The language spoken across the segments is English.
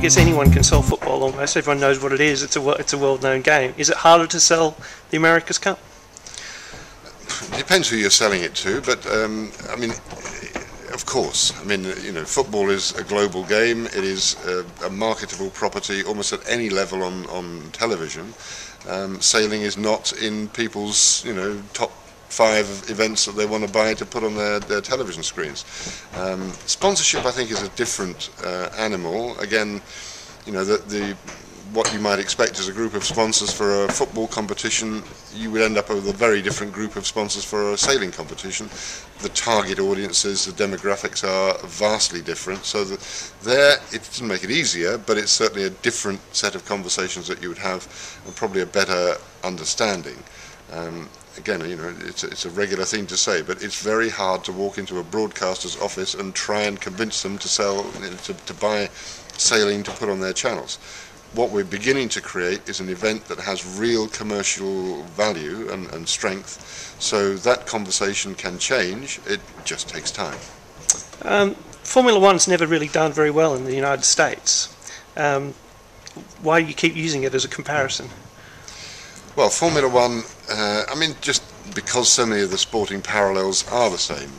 guess anyone can sell football almost. Everyone knows what it is. It's a world-known game. Is it harder to sell the America's Cup? It depends who you're selling it to, but I mean, of course. I mean, you know, football is a global game. It is a marketable property almost at any level on television. Sailing is not in people's, you know, top 5 events that they want to buy to put on their television screens. Sponsorship, I think, is a different animal. Again, you know, what you might expect as a group of sponsors for a football competition, you would end up with a very different group of sponsors for a sailing competition. The target audiences, the demographics are vastly different, so it doesn't make it easier, but it's certainly a different set of conversations that you would have, and probably a better understanding. Again, you know, it's a regular thing to say, but it's very hard to walk into a broadcaster's office and try and convince them to sell, to buy sailing to put on their channels. What we're beginning to create is an event that has real commercial value and strength, so that conversation can change. It just takes time. Formula One's never really done very well in the United States. Why do you keep using it as a comparison? Well, Formula One, I mean, just because so many of the sporting parallels are the same.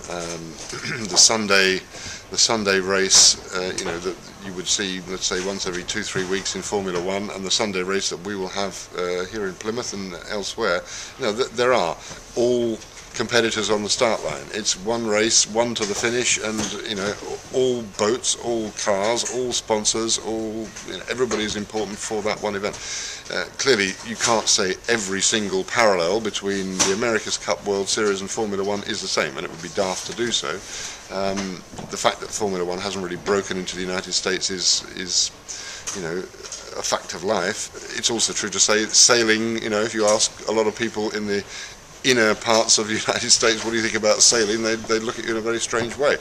The Sunday race, you know, that you would see, let's say, once every 2-3 weeks in Formula One, and the Sunday race that we will have here in Plymouth and elsewhere, you know, there are all competitors on the start line. It's one race, one to the finish, and you know, all boats, all cars, all sponsors, all, you know, everybody is important for that one event. Clearly, you can't say every single parallel between the America's Cup, World Series, and Formula One is the same, and it would be daft to do so. The fact that Formula One hasn't really broken into the United States is, you know, a fact of life. It's also true to say sailing, you know, if you ask a lot of people in the inner parts of the United States, what do you think about sailing, they look at you in a very strange way.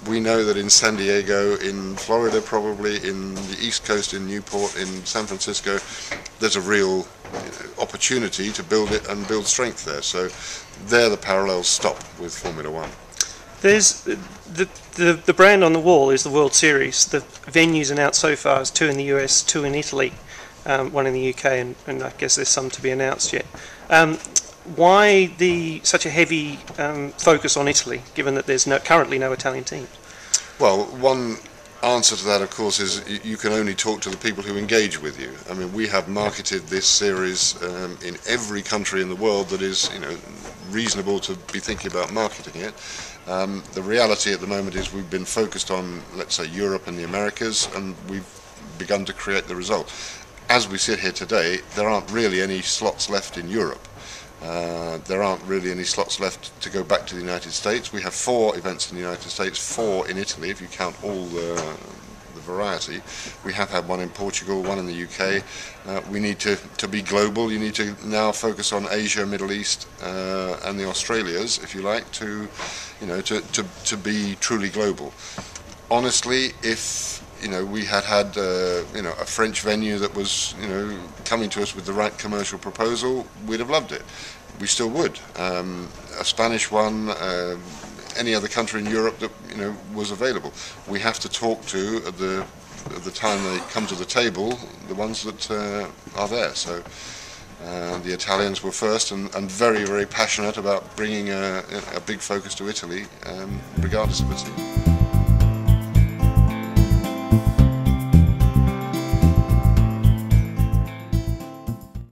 We know that in San Diego, in Florida probably, in the East Coast, in Newport, in San Francisco, there's a real opportunity to build it and build strength there. So there the parallels stop with Formula One. There's the brand on the wall is the World Series. The venues announced so far is 2 in the US, 2 in Italy, 1 in the UK, and I guess there's some to be announced yet. Why such a heavy focus on Italy, given that there's currently no Italian teams? Well, one answer to that, of course, is you can only talk to the people who engage with you. I mean, we have marketed this series in every country in the world that is, you know, reasonable to be thinking about marketing it. The reality at the moment is we've been focused on, let's say, Europe and the Americas, and we've begun to create the result. As we sit here today, there aren't really any slots left in Europe. There aren't really any slots left to go back to the United States. We have 4 events in the United States, 4 in Italy, if you count all the variety. We have had 1 in Portugal, 1 in the UK. We need to be global. You need to now focus on Asia, Middle East, and the Australias, if you like, to, you know, to be truly global. Honestly, if you know, we had you know, a French venue that was, you know, coming to us with the right commercial proposal, we'd have loved it. We still would. A Spanish one, any other country in Europe that, you know, was available. We have to talk to at the time they come to the table, the ones that are there. So the Italians were first, and very, very passionate about bringing a big focus to Italy, regardless of its team.